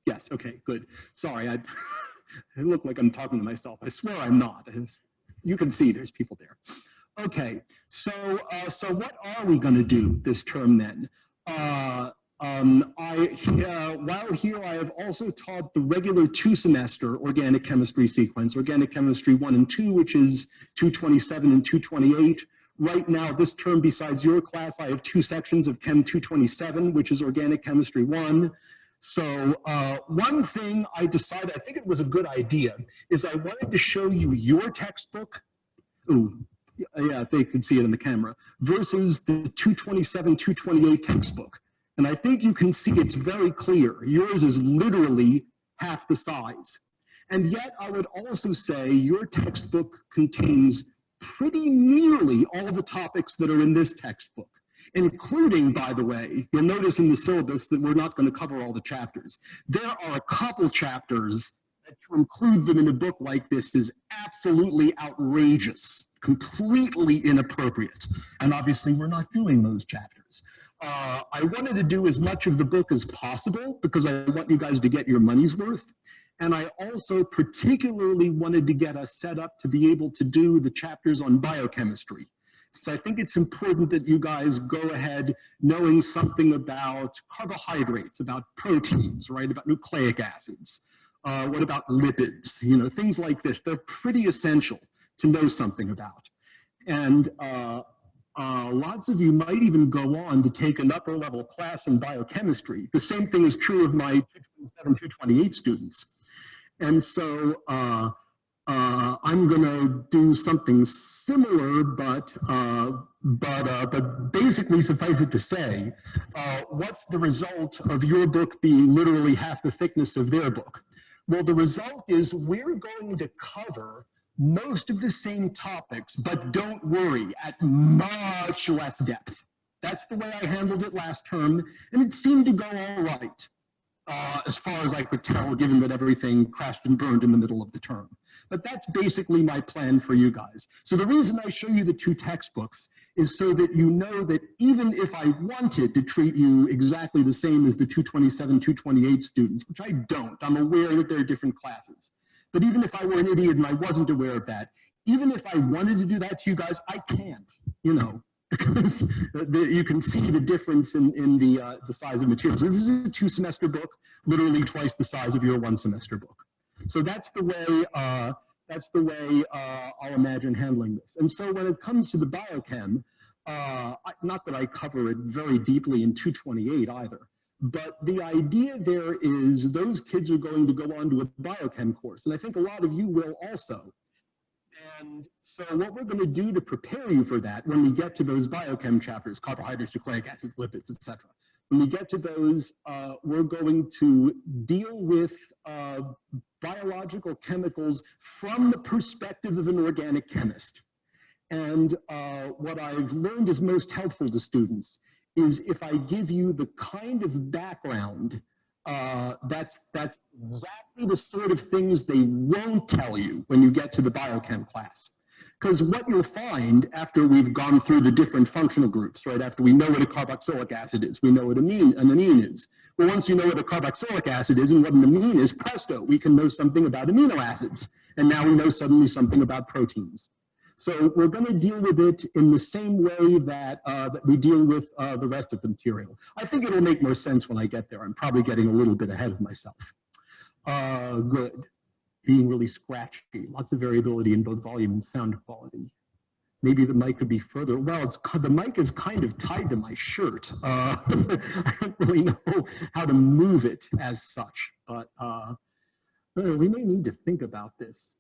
Yes, okay, good. Sorry, I look like I'm talking to myself. I swear I'm not. You can see there's people there. Okay, so what are we going to do this term then? While here, I have also taught the regular 2-semester organic chemistry sequence, organic chemistry 1 and 2, which is 227 and 228. Right now, this term, besides your class, I have 2 sections of Chem 227, which is organic chemistry 1. So one thing I decided, I think it was a good idea, is I wanted to show you your textbook. Ooh, yeah, they can see it in the camera, versus the 227, 228 textbook. And I think you can see it's very clear. Yours is literally half the size. And yet I would also say your textbook contains pretty nearly all the topics that are in this textbook, including, by the way, you'll notice in the syllabus that we're not going to cover all the chapters. There are a couple chapters that to include them in a book like this is absolutely outrageous, completely inappropriate. And obviously we're not doing those chapters. I wanted to do as much of the book as possible because I want you guys to get your money's worth. And I also particularly wanted to get us set up to be able to do the chapters on biochemistry. So I think it's important that you guys go ahead knowing something about carbohydrates, about proteins, right, about nucleic acids. What about lipids? You know, things like this. They're pretty essential to know something about. And lots of you might even go on to take an upper level class in biochemistry. The same thing is true of my 227, 228 students. And so I'm going to do something similar, but basically suffice it to say, what's the result of your book being literally half the thickness of their book? Well, the result is we're going to cover most of the same topics, but don't worry, at much less depth. That's the way I handled it last term, and it seemed to go all right. As far as I could tell, given that everything crashed and burned in the middle of the term. But that's basically my plan for you guys. So the reason I show you the 2 textbooks is so that you know that even if I wanted to treat you exactly the same as the 227, 228 students, which I don't, I'm aware that there are different classes. But even if I were an idiot and I wasn't aware of that, even if I wanted to do that to you guys, I can't, you know. Because you can see the difference in the size of materials. This is a 2-semester book, literally twice the size of your 1-semester book. So that's the way I'll imagine handling this. And so when it comes to the biochem, not that I cover it very deeply in 228 either, but the idea there is those kids are going to go on to a biochem course, and I think a lot of you will also. And so what we're going to do to prepare you for that when we get to those biochem chapters, carbohydrates, nucleic acids, lipids, etc. When we get to those, we're going to deal with biological chemicals from the perspective of an organic chemist. And what I've learned is most helpful to students is if I give you the kind of background that's exactly the sort of things they won't tell you when you get to the biochem class. Because what you'll find after we've gone through the different functional groups, right, after we know what a carboxylic acid is, we know what an amine is. Well, once you know what a carboxylic acid is and what an amine is, presto, we can know something about amino acids. And now we know suddenly something about proteins. So we're going to deal with it in the same way that, that we deal with the rest of the material. I think it'll make more sense when I get there. I'm probably getting a little bit ahead of myself. Good. Being really scratchy. Lots of variability in both volume and sound quality. Maybe the mic could be further. Well, the mic is kind of tied to my shirt. I don't really know how to move it as such, but we may need to think about this.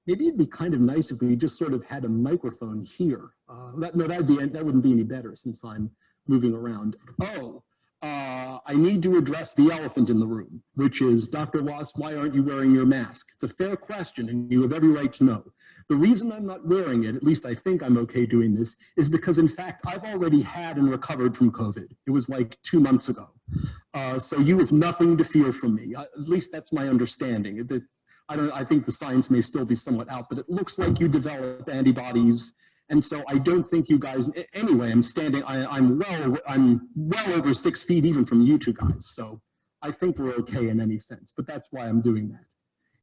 Maybe it'd be kind of nice if we just sort of had a microphone here. No, that wouldn't be any better since I'm moving around. Oh, I need to address the elephant in the room, which is, Dr. Wass, why aren't you wearing your mask? It's a fair question, and you have every right to know. The reason I'm not wearing it, at least I think I'm okay doing this, is because, in fact, I've already had and recovered from COVID. It was like 2 months ago. So you have nothing to fear from me. At least that's my understanding. I think the science may still be somewhat out, but it looks like you develop antibodies. And so I don't think you guys, anyway, I'm well over 6 feet even from you two guys. So I think we're okay in any sense, but that's why I'm doing that.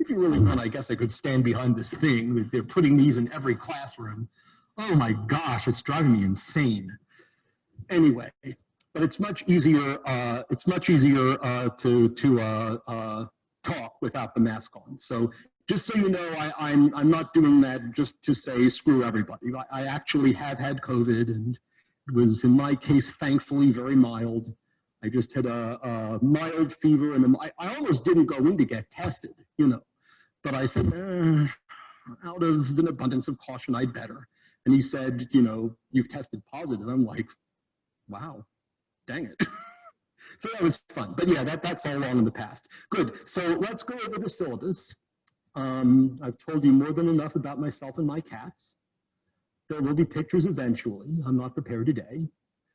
If you really want, I guess I could stand behind this thing that they're putting these in every classroom. Oh my gosh, it's driving me insane. Anyway, but it's much easier. To talk without the mask on. So just so you know, I'm not doing that just to say screw everybody. I actually have had COVID, and it was, in my case, thankfully very mild. I just had a mild fever, and I almost didn't go in to get tested, you know. But I said, out of an abundance of caution, I'd better. And he said, you know, you've tested positive. I'm like, wow, dang it. So that was fun. But yeah, that's all long in the past. Good. So let's go over the syllabus. I've told you more than enough about myself and my cats. There will be pictures eventually. I'm not prepared today.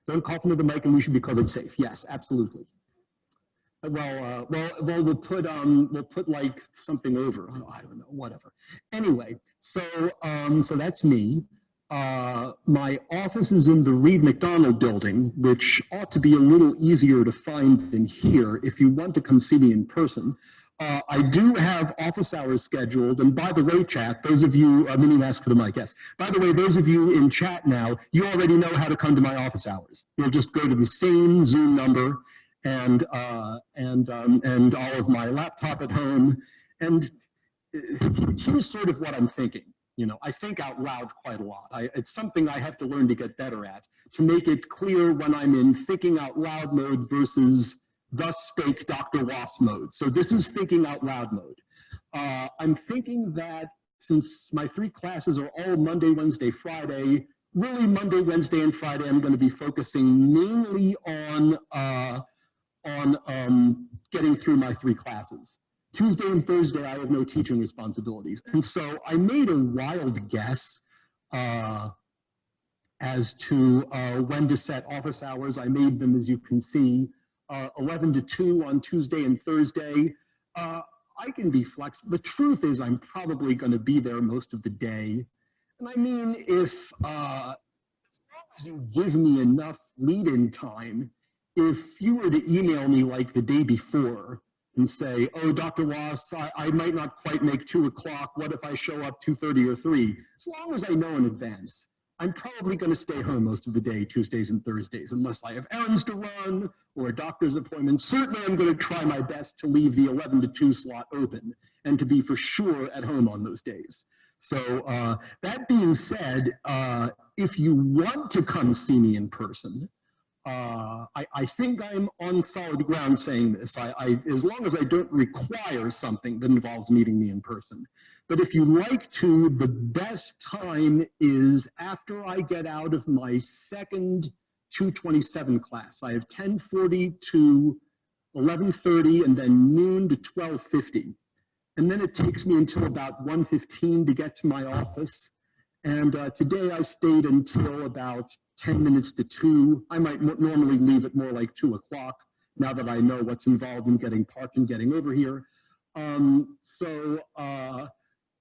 Don't cough into the mic, and we should be COVID safe. Yes, absolutely. Well, we'll put like something over. I don't know, whatever. Anyway, so that's me. My office is in the Reed McDonald building, which ought to be a little easier to find than here if you want to come see me in person. I do have office hours scheduled, and by the way, chat, those of you, Minnie asked for the mic, yes. By the way, those of you in chat now, you already know how to come to my office hours. You'll just go to the same Zoom number and all of my laptop at home, and here's sort of what I'm thinking. You know, I think out loud quite a lot. It's something I have to learn to get better at, to make it clear when I'm in thinking out loud mode versus thus spake Dr. Wass mode. So this is thinking out loud mode. I'm thinking that since my 3 classes are all Monday, Wednesday, Friday, really Monday, Wednesday, and Friday, I'm going to be focusing mainly on getting through my 3 classes. Tuesday and Thursday, I have no teaching responsibilities. And so I made a wild guess as to when to set office hours. I made them, as you can see, 11 to 2 on Tuesday and Thursday. I can be flexible. The truth is I'm probably going to be there most of the day. And I mean, if as long as you give me enough lead-in time, if you were to email me like the day before and say, oh, Dr. Wass, I might not quite make 2 o'clock. What if I show up 2:30 or 3? As long as I know in advance, I'm probably going to stay home most of the day, Tuesdays and Thursdays, unless I have errands to run or a doctor's appointment. Certainly, I'm going to try my best to leave the 11 to 2 slot open and to be for sure at home on those days. So that being said, if you want to come see me in person, I think I'm on solid ground saying this. As long as I don't require something that involves meeting me in person. But if you like to, the best time is after I get out of my second 227 class. I have 10:40 to 11:30 and then noon to 12:50. And then it takes me until about 1:15 to get to my office. And today I stayed until about 10 minutes to 2. I might normally leave at more like 2 o'clock now that I know what's involved in getting parked and getting over here.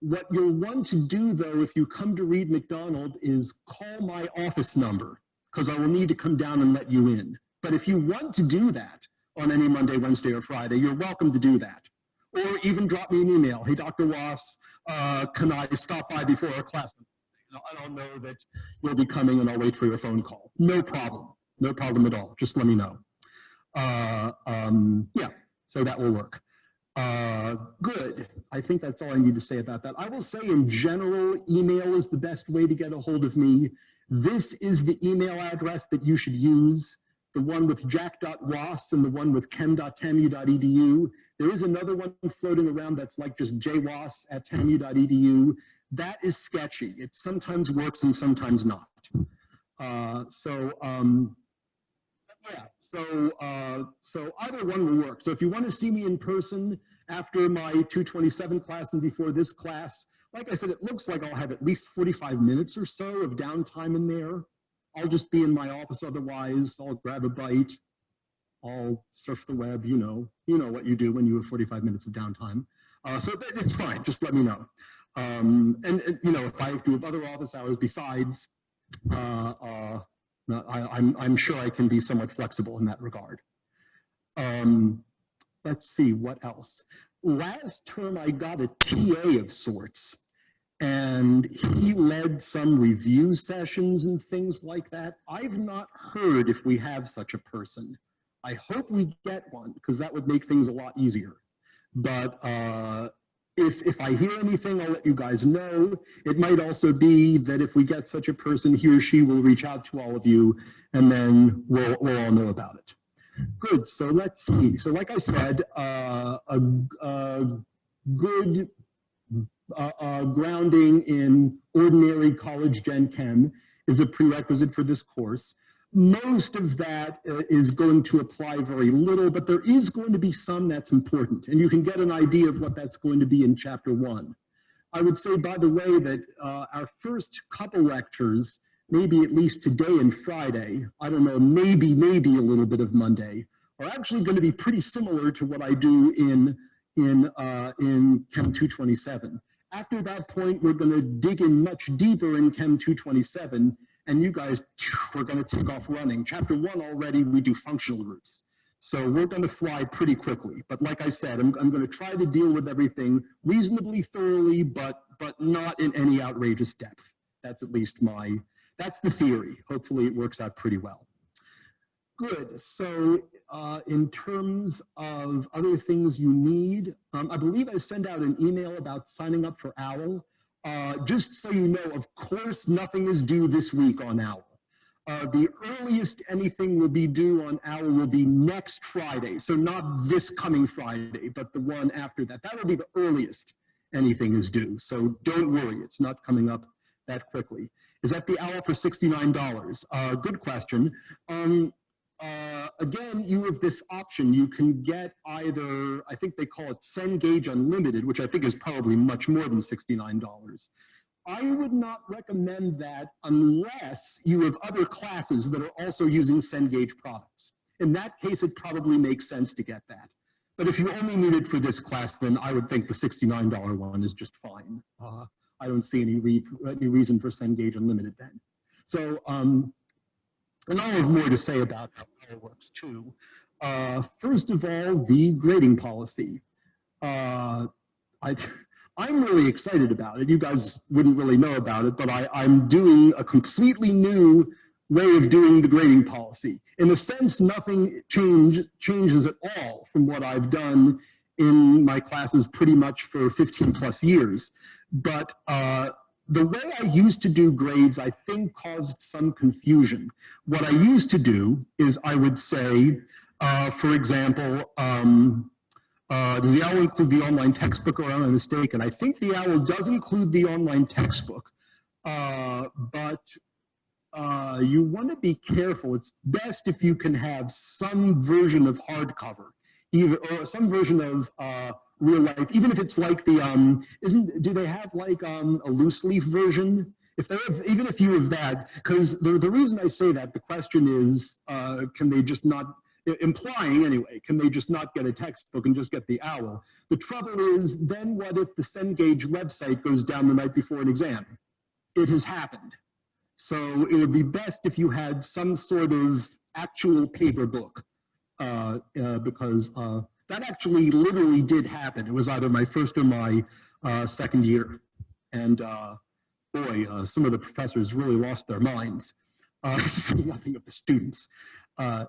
What you'll want to do, though, if you come to Reed McDonald, is call my office number, because I will need to come down and let you in. But if you want to do that on any Monday, Wednesday, or Friday, you're welcome to do that. Or even drop me an email. Hey, Dr. Wass, can I stop by before our class? I don't know that you'll be coming, and I'll wait for your phone call. No problem. No problem at all. Just let me know. Yeah, so that will work. Good. I think that's all I need to say about that. I will say in general, email is the best way to get a hold of me. This is the email address that you should use, the one with jack.wass and the one with chem.tamu.edu. There is another one floating around that's like just jwass@tamu.edu. That is sketchy. It sometimes works and sometimes not. So either one will work. So if you want to see me in person after my 227 class and before this class, like I said, it looks like I'll have at least 45 minutes or so of downtime in there. I'll just be in my office otherwise. I'll grab a bite. I'll surf the web. You know what you do when you have 45 minutes of downtime. So it's fine. Just let me know. And you know, if I have to have other office hours besides, I'm sure I can be somewhat flexible in that regard. let's see, what else? Last term, I got a TA of sorts, and he led some review sessions and things like that. I've not heard if we have such a person. I hope we get one, because that would make things a lot easier. But if I hear anything, I'll let you guys know. It might also be that if we get such a person, he or she will reach out to all of you, and then we'll all know about it. Good, so let's see. So like I said, a good grounding in ordinary college Gen Chem is a prerequisite for this course. Most of that is going to apply very little, but there is going to be some that's important, and you can get an idea of what that's going to be in Chapter 1. I would say, by the way, that our first couple lectures, maybe at least today and Friday, I don't know, maybe a little bit of Monday, are actually going to be pretty similar to what I do in Chem 227. After that point, we're going to dig in much deeper in Chem 227, and you guys, we're going to take off running. Chapter 1 already, we do functional groups. So we're going to fly pretty quickly. But like I said, I'm going to try to deal with everything reasonably thoroughly, but not in any outrageous depth. That's at least that's the theory. Hopefully it works out pretty well. Good, so in terms of other things you need, I believe I sent out an email about signing up for OWL. Just so you know, of course, nothing is due this week on OWL. The earliest anything will be due on OWL will be next Friday. So not this coming Friday, but the one after that. That will be the earliest anything is due. So don't worry, it's not coming up that quickly. Is that the OWL for $69? Good question. Again, you have this option. You can get either, I think they call it Cengage Unlimited, which I think is probably much more than $69. I would not recommend that unless you have other classes that are also using Cengage products. In that case, it probably makes sense to get that. But if you only need it for this class, then I would think the $69 one is just fine. I don't see any reason for Cengage Unlimited then. So, and I'll have more to say about how it works too. First of all, the grading policy. I'm really excited about it. You guys wouldn't really know about it, but I'm doing a completely new way of doing the grading policy. In a sense, nothing changes at all from what I've done in my classes pretty much for 15 plus years. But the way I used to do grades, I think, caused some confusion. What I used to do is I would say, for example, does the OWL include the online textbook, or am I mistaken? I think the OWL does include the online textbook, but you want to be careful. It's best if you can have some version of hardcover, or some version of real life, even if it's like the, do they have like a loose leaf version? If they have, even if you have that, because the reason I say that, the question is, can they just not, implying anyway, can they just not get a textbook and just get the OWL? The trouble is, then what if the Cengage website goes down the night before an exam? It has happened. So it would be best if you had some sort of actual paper book, because that actually literally did happen. It was either my first or my second year. And boy, some of the professors really lost their minds. Nothing of the students.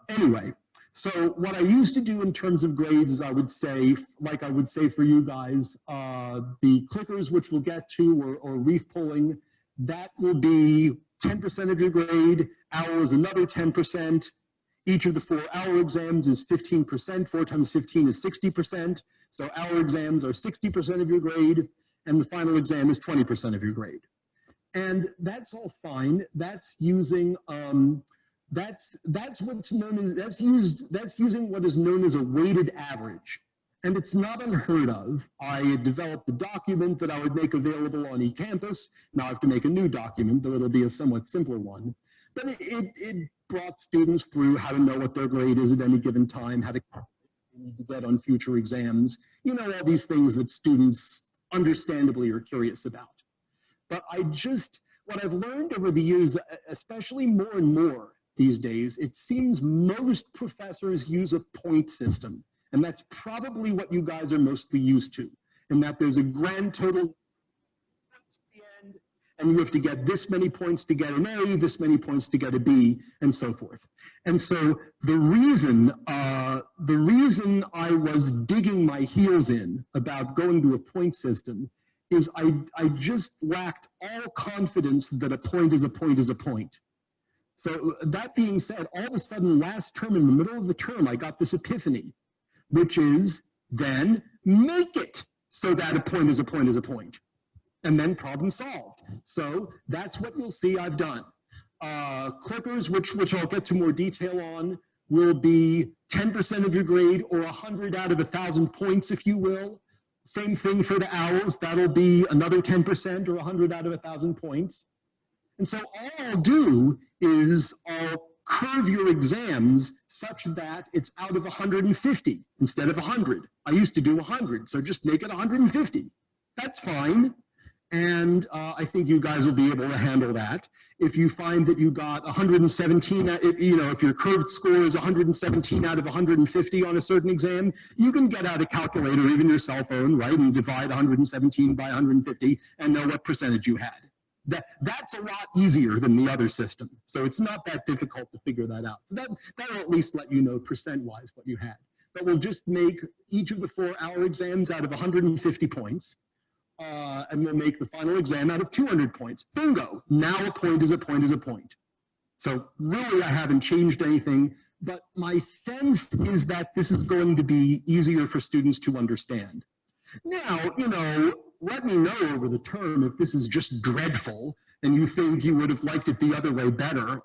Anyway, so what I used to do in terms of grades is I would say, like I would say for you guys, the clickers, which we'll get to, or reef pulling, that will be 10% of your grade. OWL is another 10%. Each of the 4 OWL exams is 15%. 4 times 15 is 60%. So OWL exams are 60% of your grade, and the final exam is 20% of your grade. And that's all fine. That's using that's what's known as that's using what is known as a weighted average. And it's not unheard of. I developed a document that I would make available on eCampus. Now I have to make a new document, though it'll be a somewhat simpler one. But it brought students through how to know what their grade is at any given time, how to need to get on future exams, you know, all these things that students understandably are curious about. But what I've learned over the years, especially more and more these days, it seems most professors use a point system. And that's probably what you guys are mostly used to, in that there's a grand total at the end, and you have to get this many points to get an A, this many points to get a B, and so forth. And so the reason I was digging my heels in about going to a point system is I just lacked all confidence that a point is a point is a point. So that being said, all of a sudden last term, in the middle of the term, I got this epiphany, which is then make it so that a point is a point is a point. And then problem solved. So that's what you'll see I've done. Clickers, which I'll get to more detail on, will be 10% of your grade, or 100 out of 1,000 points, if you will. Same thing for the hours. That'll be another 10%, or 100 out of 1,000 points. And so all I'll do is I'll curve your exams such that it's out of 150 instead of 100. I used to do 100, so just make it 150. That's fine. And I think you guys will be able to handle that. If you find that you got 117, if your curved score is 117 out of 150 on a certain exam, you can get out a calculator, even your cell phone, right, and divide 117 by 150 and know what percentage you had. That's a lot easier than the other system. So it's not that difficult to figure that out. So that'll at least let you know percent-wise what you had. But we'll just make each of the 4-hour exams out of 150 points. And we'll make the final exam out of 200 points. Bingo! Now a point is a point is a point. So really, I haven't changed anything, but my sense is that this is going to be easier for students to understand. Now, let me know over the term if this is just dreadful and you think you would have liked it the other way better.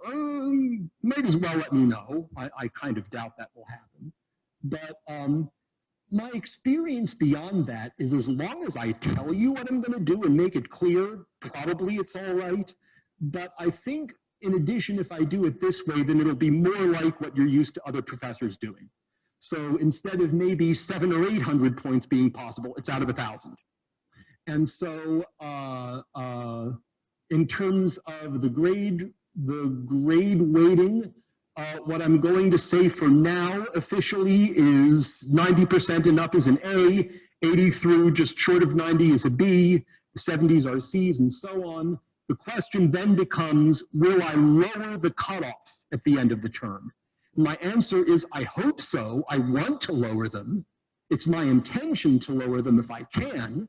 Might as well let me know. I kind of doubt that will happen. But my experience beyond that is, as long as I tell you what I'm going to do and make it clear, probably it's all right. But I think, in addition, if I do it this way, then it'll be more like what you're used to other professors doing. So instead of maybe 700 or 800 points being possible, it's out of 1,000. And so in terms of the grade weighting, what I'm going to say for now officially is 90% and up is an A, 80 through just short of 90 is a B, 70s are Cs, and so on. The question then becomes, will I lower the cutoffs at the end of the term? My answer is, I hope so. I want to lower them. It's my intention to lower them if I can,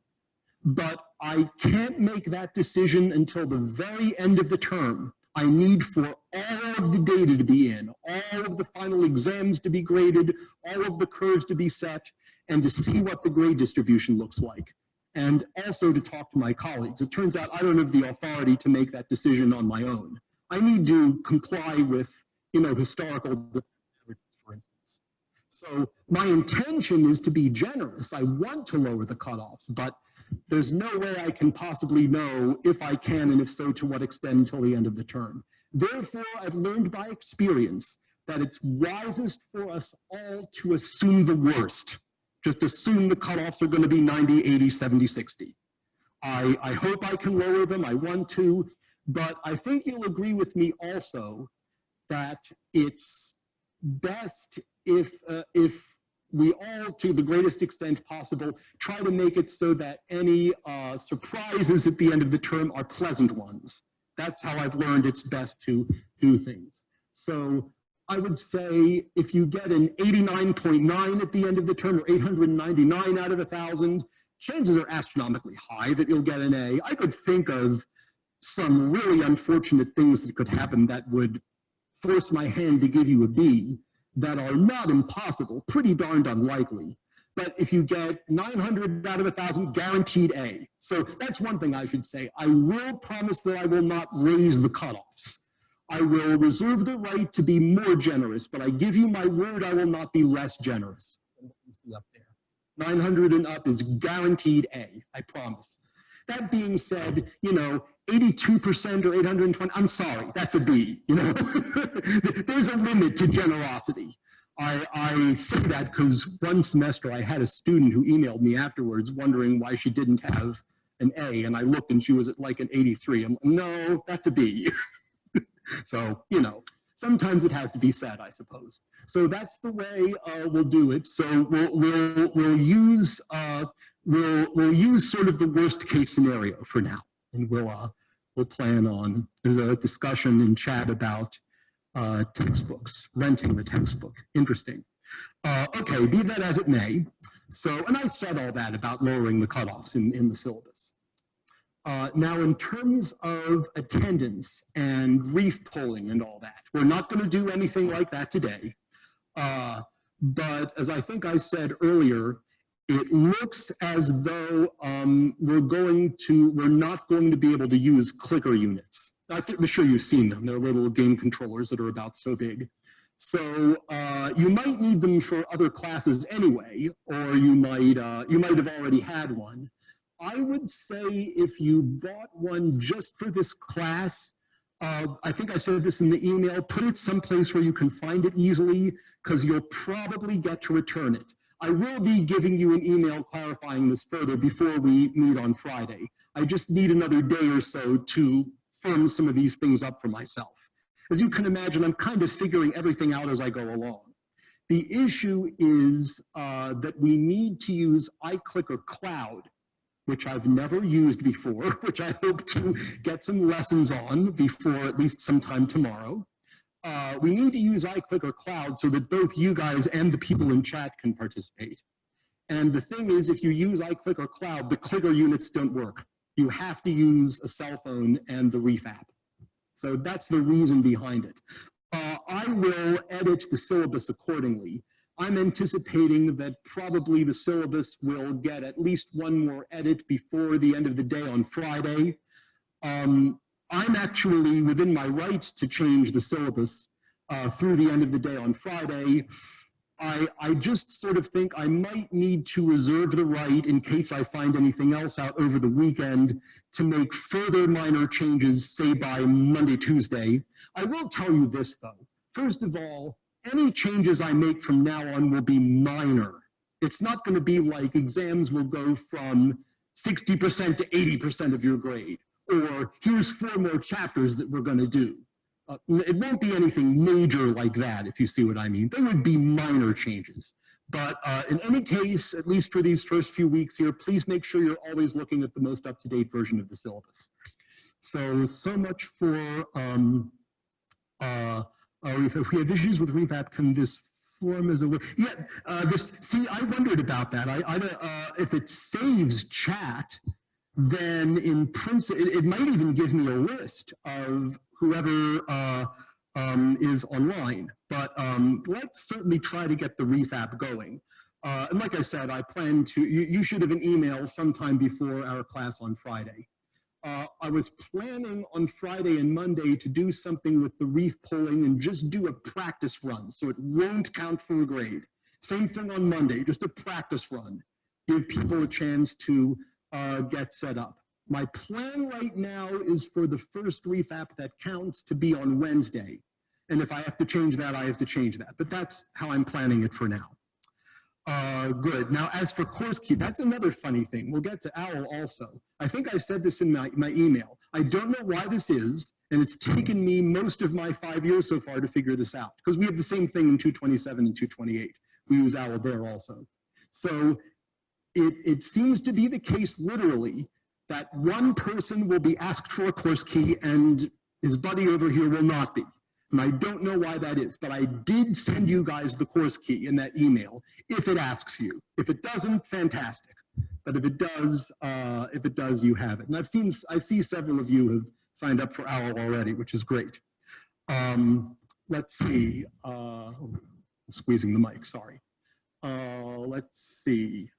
but I can't make that decision until the very end of the term. I need for all of the data to be in, all of the final exams to be graded, all of the curves to be set, and to see what the grade distribution looks like. And also to talk to my colleagues. It turns out I don't have the authority to make that decision on my own. I need to comply with, historical averages, for instance. So my intention is to be generous. I want to lower the cutoffs, but there's no way I can possibly know if I can, and if so, to what extent until the end of the term. Therefore, I've learned by experience that it's wisest for us all to assume the worst. Just assume the cutoffs are going to be 90, 80, 70, 60. I hope I can lower them. I want to. But I think you'll agree with me also that it's best if we all, to the greatest extent possible, try to make it so that any surprises at the end of the term are pleasant ones. That's how I've learned it's best to do things. So I would say if you get an 89.9 at the end of the term, or 899 out of 1,000, chances are astronomically high that you'll get an A. I could think of some really unfortunate things that could happen that would force my hand to give you a B, that are not impossible, pretty darned unlikely. But if you get 900 out of 1,000, guaranteed A. So that's one thing I should say. I will promise that I will not raise the cutoffs. I will reserve the right to be more generous, but I give you my word I will not be less generous than what you see up there. 900 and up is guaranteed A, I promise. That being said, 82% or 820, I'm sorry, that's a B, There's a limit to generosity. I say that because one semester I had a student who emailed me afterwards wondering why she didn't have an A, and I looked and she was at like an 83. I'm like, no, that's a B. So, sometimes it has to be said, I suppose. So that's the way we'll do it. So we'll use sort of the worst case scenario for now, and we'll plan on, there's a discussion in chat about textbooks, renting the textbook. Interesting. Okay, be that as it may. So, and I said all that about lowering the cutoffs in the syllabus. Now, in terms of attendance and reef polling and all that, we're not going to do anything like that today. But as I think I said earlier, it looks as though we're not going to be able to use clicker units. I'm sure you've seen them. They're little game controllers that are about so big. So you might need them for other classes anyway, or you might have already had one. I would say if you bought one just for this class, I think I said this in the email, put it someplace where you can find it easily, because you'll probably get to return it. I will be giving you an email clarifying this further before we meet on Friday. I just need another day or so to firm some of these things up for myself. As you can imagine, I'm kind of figuring everything out as I go along. The issue is that we need to use iClicker Cloud, which I've never used before, which I hope to get some lessons on before at least sometime tomorrow. We need to use iClicker Cloud so that both you guys and the people in chat can participate. And the thing is, if you use iClicker Cloud, the clicker units don't work. You have to use a cell phone and the Reef app. So that's the reason behind it. I will edit the syllabus accordingly. I'm anticipating that probably the syllabus will get at least one more edit before the end of the day on Friday. I'm actually within my rights to change the syllabus through the end of the day on Friday. I just sort of think I might need to reserve the right, in case I find anything else out over the weekend, to make further minor changes, say by Monday, Tuesday. I will tell you this though. First of all, any changes I make from now on will be minor. It's not going to be like exams will go from 60% to 80% of your grade, or here's 4 more chapters that we're going to do. It won't be anything major like that, if you see what I mean. They would be minor changes. But in any case, at least for these first few weeks here, please make sure you're always looking at the most up-to-date version of the syllabus. So much for, if we have issues with REFAP, can this form as a way? Yeah, see, I wondered about that. If it saves chat, then in principle, it might even give me a list of whoever is online. But let's certainly try to get the Reef app going. And like I said, I plan to, you should have an email sometime before our class on Friday. I was planning on Friday and Monday to do something with the Reef polling and just do a practice run, so it won't count for a grade. Same thing on Monday, just a practice run. Give people a chance to get set up. My plan right now is for the first Reef app that counts to be on Wednesday. And if I have to change that, I have to change that. But that's how I'm planning it for now. Good. Now, as for course key, that's another funny thing. We'll get to OWL also. I think I said this in my email. I don't know why this is, and it's taken me most of my 5 years so far to figure this out, because we have the same thing in 227 and 228. We use OWL there also. So it seems to be the case literally that one person will be asked for a course key and his buddy over here will not be. And I don't know why that is, but I did send you guys the course key in that email if it asks you. If it doesn't, fantastic. But if it does, you have it. And I see several of you have signed up for OWL already, which is great. Let's see. Squeezing the mic, sorry. Let's see.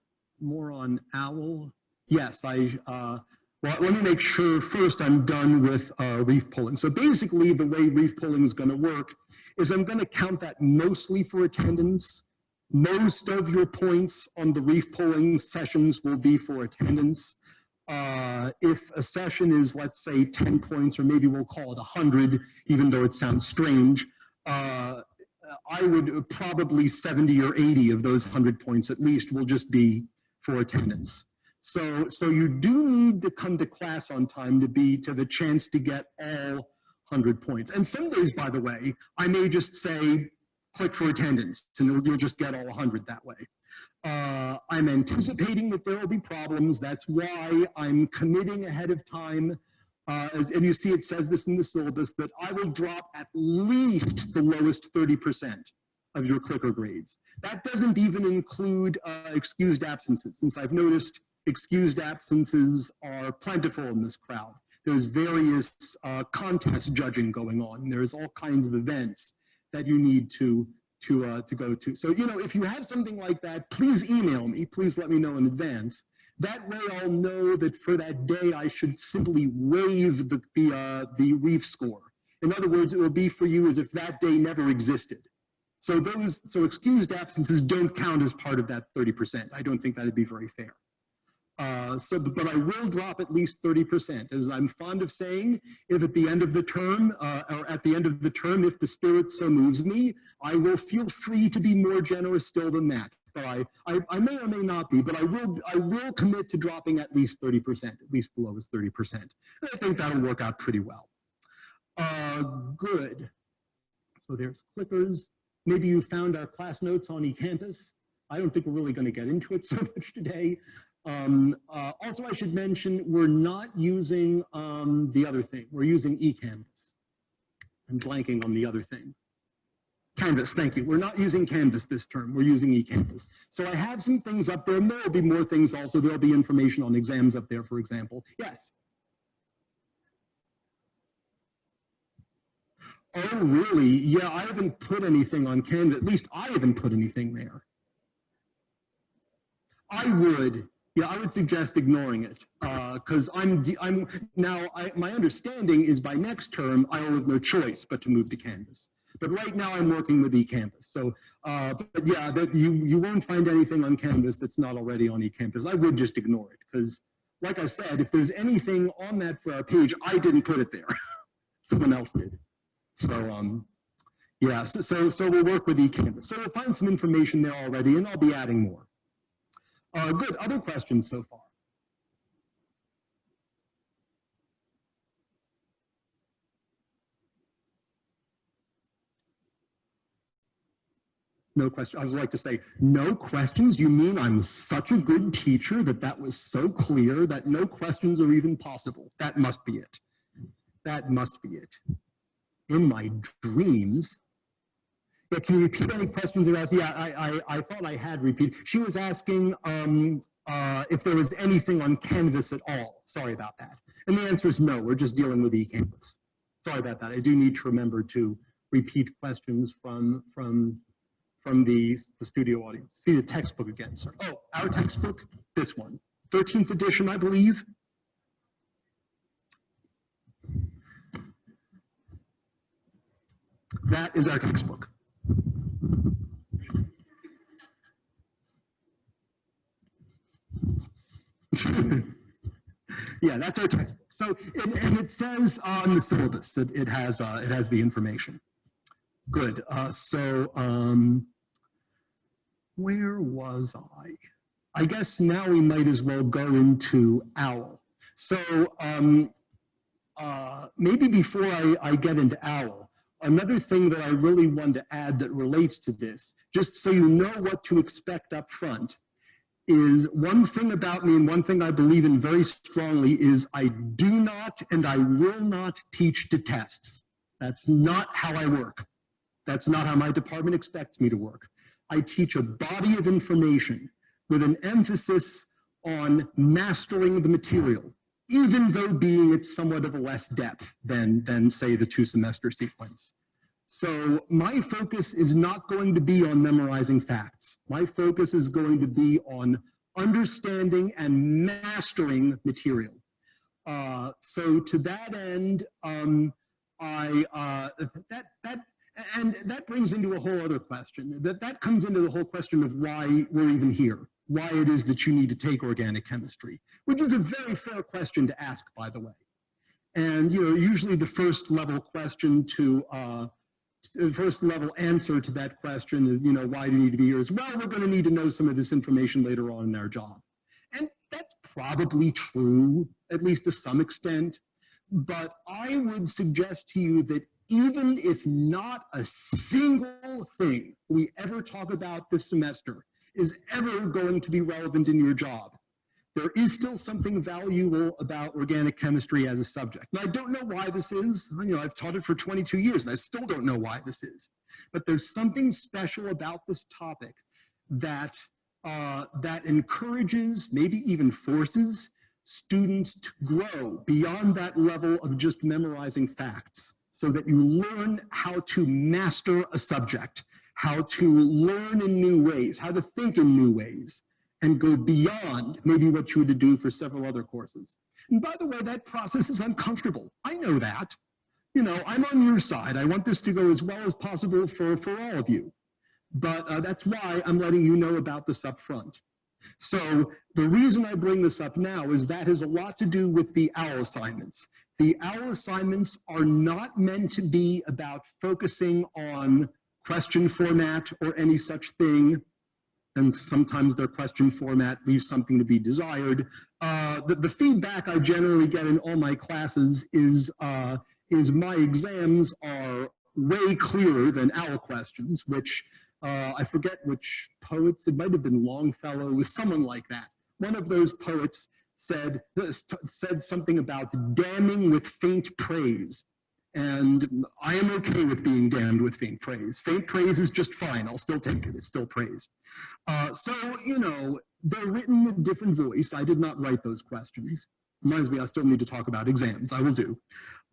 More on OWL. Yes, well, let me make sure first I'm done with reef polling. So basically the way reef polling is going to work is I'm going to count that mostly for attendance. Most of your points on the reef polling sessions will be for attendance. If a session is, let's say, 10 points, or maybe we'll call it 100, even though it sounds strange, I would probably 70 or 80 of those 100 points at least will just be for attendance. So you do need to come to class on time to have a chance to get all 100 points. And some days, by the way, I may just say, click for attendance, and you'll just get all 100 that way. I'm anticipating that there will be problems. That's why I'm committing ahead of time, and you see it says this in the syllabus, that I will drop at least the lowest 30% of your clicker grades. That doesn't even include excused absences, since I've noticed excused absences are plentiful in this crowd. There's various contest judging going on. There's all kinds of events that you need to go to. So, you know, if you have something like that, please email me. Please let me know in advance. That way I'll know that for that day I should simply waive the reef score. In other words, it will be for you as if that day never existed. So excused absences don't count as part of that 30%. I don't think that'd be very fair. But I will drop at least 30%. As I'm fond of saying, if at the end of the term, if the spirit so moves me, I will feel free to be more generous still than that. But I may or may not be, but I will commit to dropping at least 30%, at least the lowest 30%. And I think that'll work out pretty well. Good. So there's clickers. Maybe you found our class notes on eCampus. I don't think we're really going to get into it so much today. Also, I should mention, we're not using the other thing. We're using eCanvas. I'm blanking on the other thing. Canvas, thank you. We're not using Canvas this term. We're using eCanvas. So I have some things up there, and there will be more things also. There'll be information on exams up there, for example. Yes? Oh, really? Yeah, I haven't put anything on Canvas. At least I haven't put anything there. I would. Yeah, I would suggest ignoring it, because my understanding is by next term, I will have no choice but to move to Canvas. But right now I'm working with eCampus. So, but yeah, you won't find anything on Canvas that's not already on eCampus. I would just ignore it, because like I said, if there's anything on that for our page, I didn't put it there. Someone else did. So, yeah, so we'll work with eCampus. So we'll find some information there already, and I'll be adding more. Good, other questions so far? No question. I would like to say, no questions? You mean I'm such a good teacher that was so clear that no questions are even possible? That must be it. That must be it. In my dreams. Yeah, can you repeat any questions about? Yeah, I thought I had repeated. She was asking if there was anything on Canvas at all. Sorry about that. And the answer is no. We're just dealing with eCampus. Sorry about that. I do need to remember to repeat questions from the studio audience. See the textbook again, sir. Oh, our textbook, this one, 13th edition, I believe. That is our textbook. Yeah, that's our textbook. So, and it says on the syllabus that it has the information. Good. Where was I? I guess now we might as well go into OWL. So maybe before I get into OWL, another thing that I really want to add that relates to this, just so you know what to expect up front, is one thing about me and one thing I believe in very strongly is I do not and I will not teach to tests. That's not how I work. That's not how my department expects me to work. I teach a body of information with an emphasis on mastering the material, even though being at somewhat of a less depth than say, the 2-semester sequence. So my focus is not going to be on memorizing facts. My focus is going to be on understanding and mastering material. So to that end, that brings into a whole other question. That comes into the whole question of why we're even here, why it is that you need to take organic chemistry, which is a very fair question to ask, by the way. And usually the first level question the first level answer to that question is, why do you need to be here? Is, well, we're going to need to know some of this information later on in our job. And that's probably true, at least to some extent. But I would suggest to you that even if not a single thing we ever talk about this semester is ever going to be relevant in your job, there is still something valuable about organic chemistry as a subject. And I don't know why this is. I've taught it for 22 years and I still don't know why this is. But there's something special about this topic that, that encourages, maybe even forces, students to grow beyond that level of just memorizing facts, so that you learn how to master a subject, how to learn in new ways, how to think in new ways, and go beyond maybe what you would do for several other courses. And by the way, that process is uncomfortable. I know that. I'm on your side. I want this to go as well as possible for all of you. But that's why I'm letting you know about this up front. So the reason I bring this up now is that has a lot to do with the OWL assignments. The OWL assignments are not meant to be about focusing on question format or any such thing. And sometimes their question format leaves something to be desired. The feedback I generally get in all my classes is my exams are way clearer than OWL questions, which I forget which poets, it might have been Longfellow, it was someone like that. One of those poets said something about damning with faint praise. And I am okay with being damned with faint praise. Faint praise is just fine. I'll still take it. It's still praise. They're written in a different voice. I did not write those questions. Reminds me, I still need to talk about exams. I will do.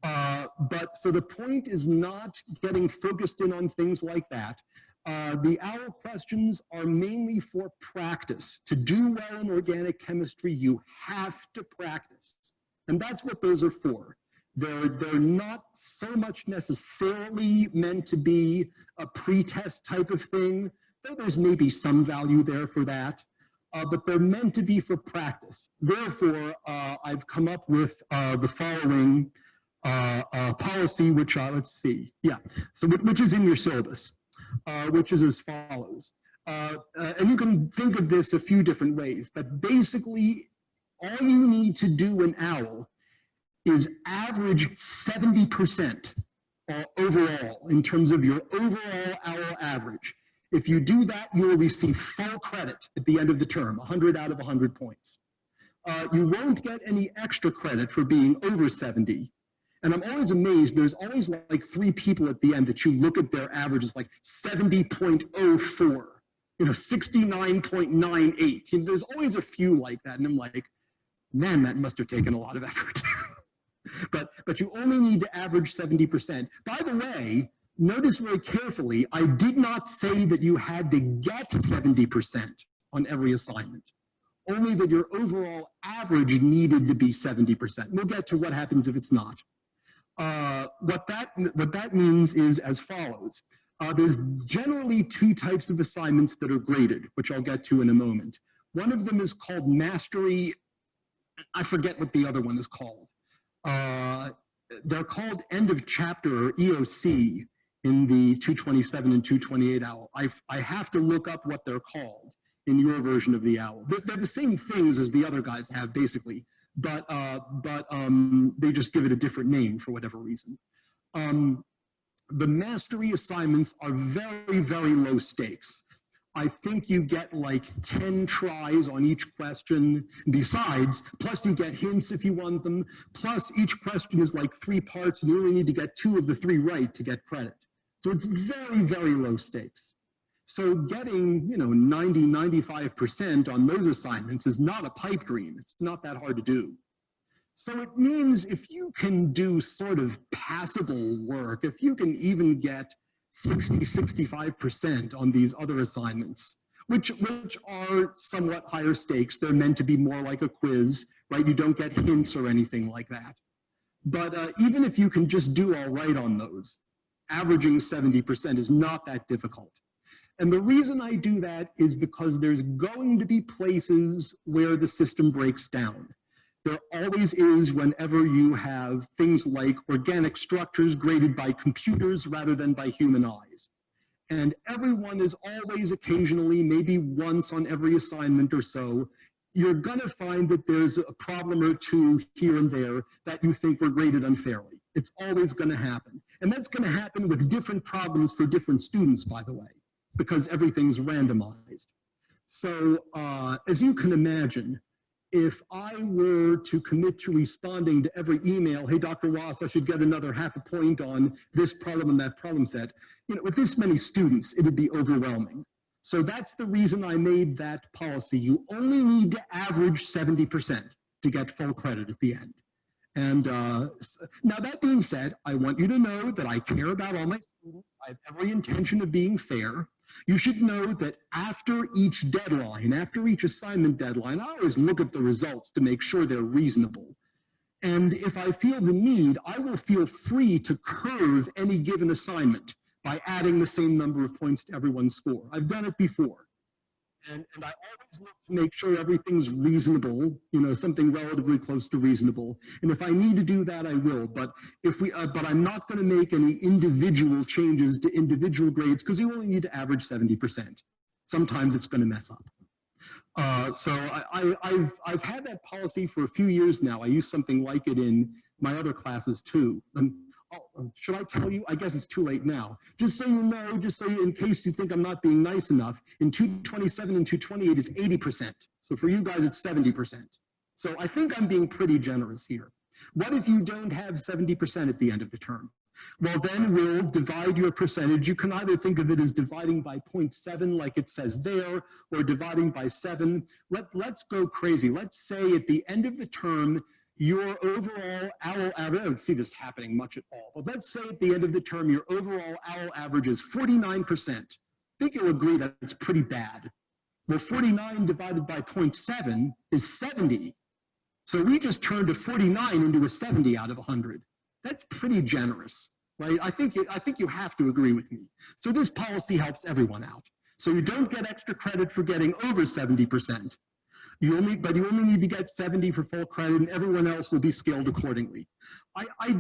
So the point is not getting focused in on things like that. The OWL questions are mainly for practice. To do well in organic chemistry, you have to practice. And that's what those are for. They're not so much necessarily meant to be a pretest type of thing, though there's maybe some value there for that, but they're meant to be for practice. Therefore, I've come up with the following policy, which let's see, which is in your syllabus, which is as follows. And you can think of this a few different ways, but basically, all you need to do in OWL is average 70% overall in terms of your overall OWL average. If you do that, you will receive full credit at the end of the term, 100 out of 100 points. You won't get any extra credit for being over 70. And I'm always amazed, there's always like 3 people at the end that you look at their averages like 70.04, 69.98. There's always a few like that. And I'm like, man, that must have taken a lot of effort. But you only need to average 70%. By the way, notice very carefully, I did not say that you had to get 70% on every assignment, only that your overall average needed to be 70%. We'll get to what happens if it's not. What that means is as follows. There's generally 2 types of assignments that are graded, which I'll get to in a moment. One of them is called mastery. I forget what the other one is called. They're called end of chapter or EOC in the 227 and 228 OWL. I have to look up what they're called in your version of the OWL. They're the same things as the other guys have basically, but they just give it a different name for whatever reason. The mastery assignments are very, very low stakes. I think you get like 10 tries on each question besides, plus you get hints if you want them, plus each question is like 3 parts and you only need to get 2 of the 3 right to get credit. So it's very, very low stakes. So getting, 90, 95% on those assignments is not a pipe dream. It's not that hard to do. So it means if you can do sort of passable work, if you can even get 60, 65% on these other assignments, which are somewhat higher stakes. They're meant to be more like a quiz, right? You don't get hints or anything like that. But even if you can just do all right on those, averaging 70% is not that difficult. And the reason I do that is because there's going to be places where the system breaks down. There always is whenever you have things like organic structures graded by computers rather than by human eyes. And everyone is always occasionally, maybe once on every assignment or so, you're going to find that there's a problem or two here and there that you think were graded unfairly. It's always going to happen. And that's going to happen with different problems for different students, by the way, because everything's randomized. So as you can imagine, if I were to commit to responding to every email, hey, Dr. Ross, I should get another half a point on this problem and that problem set, with this many students, it would be overwhelming. So that's the reason I made that policy. You only need to average 70% to get full credit at the end. And now that being said, I want you to know that I care about all my students. I have every intention of being fair. You should know that after each deadline, after each assignment deadline, I always look at the results to make sure they're reasonable. And if I feel the need, I will feel free to curve any given assignment by adding the same number of points to everyone's score. I've done it before. And I always look to make sure everything's reasonable, something relatively close to reasonable. And if I need to do that, I will. But but I'm not going to make any individual changes to individual grades because you only need to average 70%. Sometimes it's going to mess up. So I've had that policy for a few years now. I use something like it in my other classes too. Should I tell you? I guess it's too late now. Just so you know, in case you think I'm not being nice enough, in 227 and 228 is 80%. So for you guys, it's 70%. So I think I'm being pretty generous here. What if you don't have 70% at the end of the term? Well, then we'll divide your percentage. You can either think of it as dividing by 0.7 like it says there, or dividing by 7. Let's go crazy. Let's say at the end of the term, your overall OWL average, I don't see this happening much at all, but let's say at the end of the term, your overall OWL average is 49%. I think you'll agree that it's pretty bad. Well, 49 divided by 0.7 is 70. So we just turned a 49 into a 70 out of 100. That's pretty generous, right? I think you have to agree with me. So this policy helps everyone out. So you don't get extra credit for getting over 70%. But you only need to get 70 for full credit, and everyone else will be scaled accordingly. I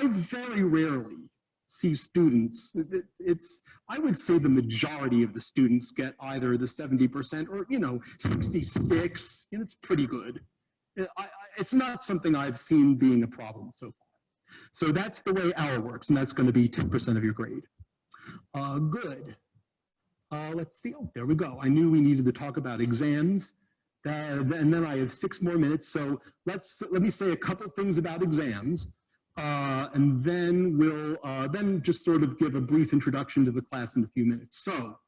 very rarely see students, I would say the majority of the students get either the 70% or, 66, it's pretty good. It's not something I've seen being a problem so far. So that's the way OWL works, and that's going to be 10% of your grade. Good. Let's see, there we go. I knew we needed to talk about exams. And then I have 6 more minutes, so let me say a couple things about exams, and then we'll then just sort of give a brief introduction to the class in a few minutes. So,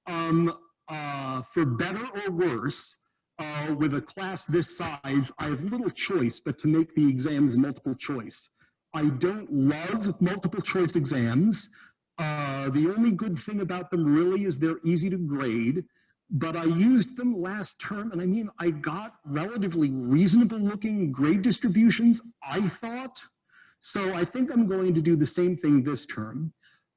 for better or worse, with a class this size, I have little choice but to make the exams multiple choice. I don't love multiple choice exams. The only good thing about them really is they're easy to grade. But I used them last term, and I got relatively reasonable looking grade distributions, I thought. So I think I'm going to do the same thing this term.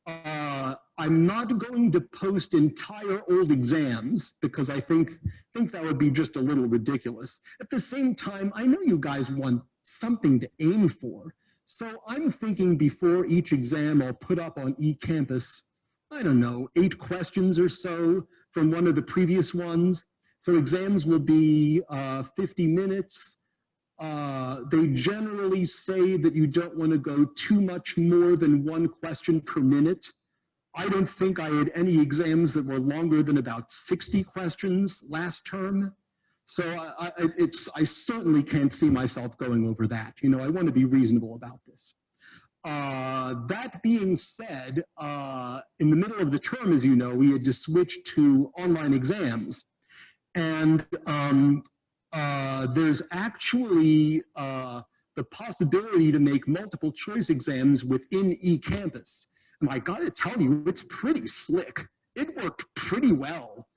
I'm not going to post entire old exams because I think that would be just a little ridiculous. At the same time, I know you guys want something to aim for. So I'm thinking before each exam, I'll put up on eCampus, I don't know, 8 questions or so from one of the previous ones. So exams will be 50 minutes. They generally say that you don't want to go too much more than 1 question per minute. I don't think I had any exams that were longer than about 60 questions last term. So I certainly can't see myself going over that. I want to be reasonable about this. That being said, in the middle of the term, as you know, we had to switch to online exams. And there's actually the possibility to make multiple choice exams within eCampus. And I gotta tell you, it's pretty slick. It worked pretty well.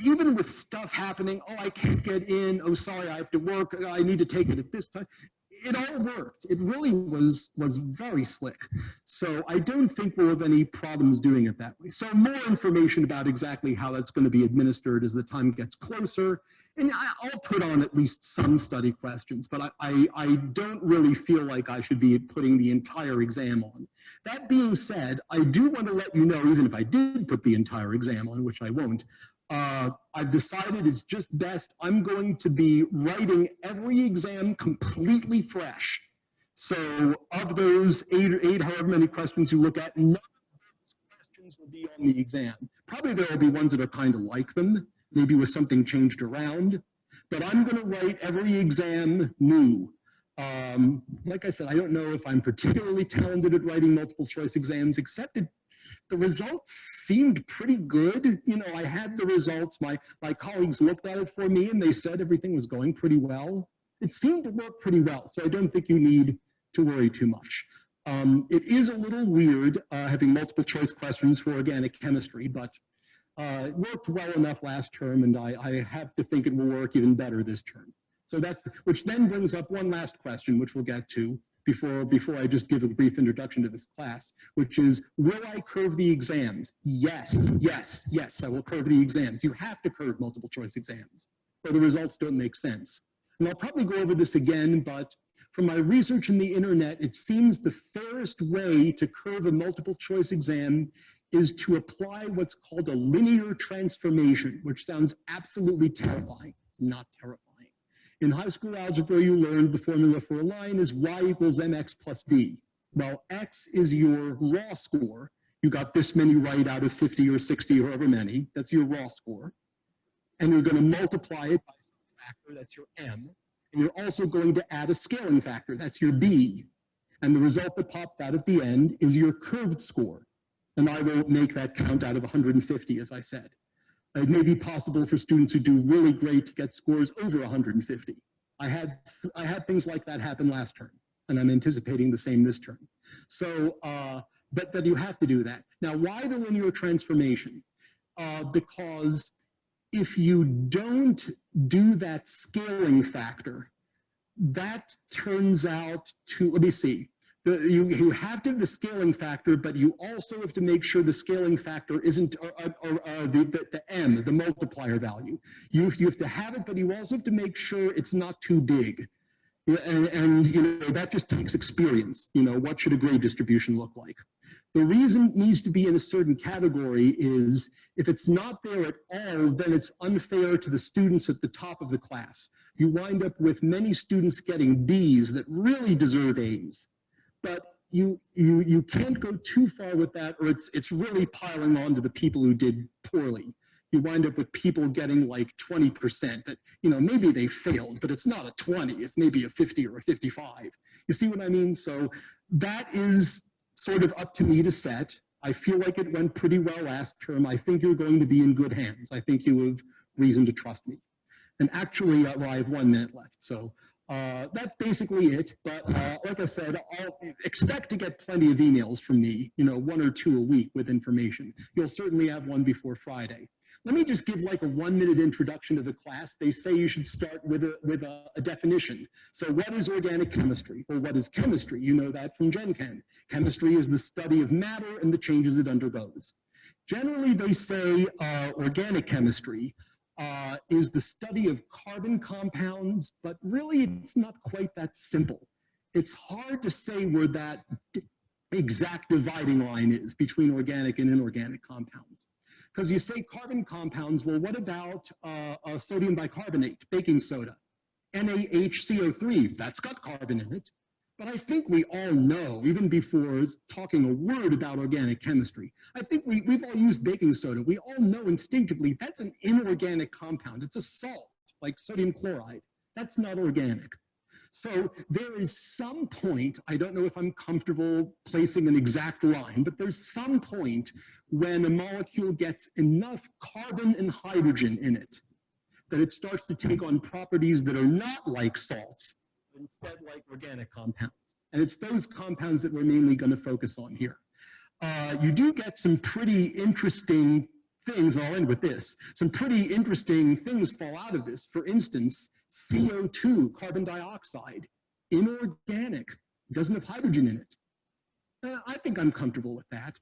Even with stuff happening, oh, I can't get in, oh, sorry, I have to work, I need to take it at this time. It all worked. It really was very slick. So I don't think we'll have any problems doing it that way. So more information about exactly how that's going to be administered as the time gets closer. And I'll put on at least some study questions, but I don't really feel like I should be putting the entire exam on. That being said, I do want to let you know, even if I did put the entire exam on, which I won't, I've decided it's just best. I'm going to be writing every exam completely fresh. So of those eight, however many questions you look at, none of those questions will be on the exam. Probably there will be ones that are kind of like them, maybe with something changed around, but I'm going to write every exam new. Like I said, I don't know if I'm particularly talented at writing multiple choice exams, except that the results seemed pretty good. You know, I had the results. My colleagues looked at it for me and they said everything was going pretty well. It seemed to work pretty well, so I don't think you need to worry too much. It is a little weird having multiple choice questions for organic chemistry, but it worked well enough last term, and I have to think it will work even better this term. So that's, which then brings up one last question, which we'll get to before I just give a brief introduction to this class, which is, will I curve the exams? Yes, yes, yes, I will curve the exams. You have to curve multiple choice exams, or the results don't make sense. And I'll probably go over this again, but from my research in the internet, it seems the fairest way to curve a multiple choice exam is to apply what's called a linear transformation, which sounds absolutely terrifying. It's not terrifying. In high school algebra, you learned the formula for a line is y equals mx plus b. Well, x is your raw score. You got this many right out of 50 or 60 or however many. That's your raw score. And you're going to multiply it by some factor, that's your m. And you're also going to add a scaling factor, that's your b. And the result that pops out at the end is your curved score. And I will make that count out of 150, as I said. It may be possible for students who do really great to get scores over 150. I had things like that happen last term, and I'm anticipating the same this term. So, but you have to do that. Now, why the linear transformation? Because if you don't do that scaling factor, that turns out to, let me see, you have to have the scaling factor, but you also have to make sure the scaling factor isn't the m, the multiplier value. You have to have it, but you also have to make sure it's not too big. And you know, that just takes experience. You know, what should a grade distribution look like? The reason it needs to be in a certain category is if it's not there at all, then it's unfair to the students at the top of the class. You wind up with many students getting Bs that really deserve As. But you can't go too far with that, or it's really piling on to the people who did poorly. You wind up with people getting like 20% that, you know, maybe they failed, but it's not a 20, it's maybe a 50 or a 55. You see what I mean? So that is sort of up to me to set. I feel like it went pretty well last term. I think you're going to be in good hands. I think you have reason to trust me. And actually, well, I have 1 minute left, so that's basically it. But like I said, I'll expect to get plenty of emails from me, you know, 1 or 2 a week with information. You'll certainly have one before Friday. Let me just give like a 1 minute introduction to the class. They say you should start with a definition. So what is organic chemistry? Or what is chemistry? You know that from Gen Chem. Chemistry is the study of matter and the changes it undergoes. Generally, they say organic chemistry is the study of carbon compounds, but really it's not quite that simple. It's hard to say where that exact dividing line is between organic and inorganic compounds. Because you say carbon compounds, well, what about sodium bicarbonate, baking soda, NaHCO3, that's got carbon in it. But I think we all know, even before talking a word about organic chemistry, I think we've all used baking soda. We all know instinctively that's an inorganic compound. It's a salt, like sodium chloride. That's not organic. So there is some point, I don't know if I'm comfortable placing an exact line, but there's some point when a molecule gets enough carbon and hydrogen in it that it starts to take on properties that are not like salts, but instead like organic compounds. And it's those compounds that we're mainly going to focus on here. You do get some pretty interesting things, I'll end with this, some pretty interesting things fall out of this. For instance, CO2, carbon dioxide, inorganic, doesn't have hydrogen in it. I think I'm comfortable with that.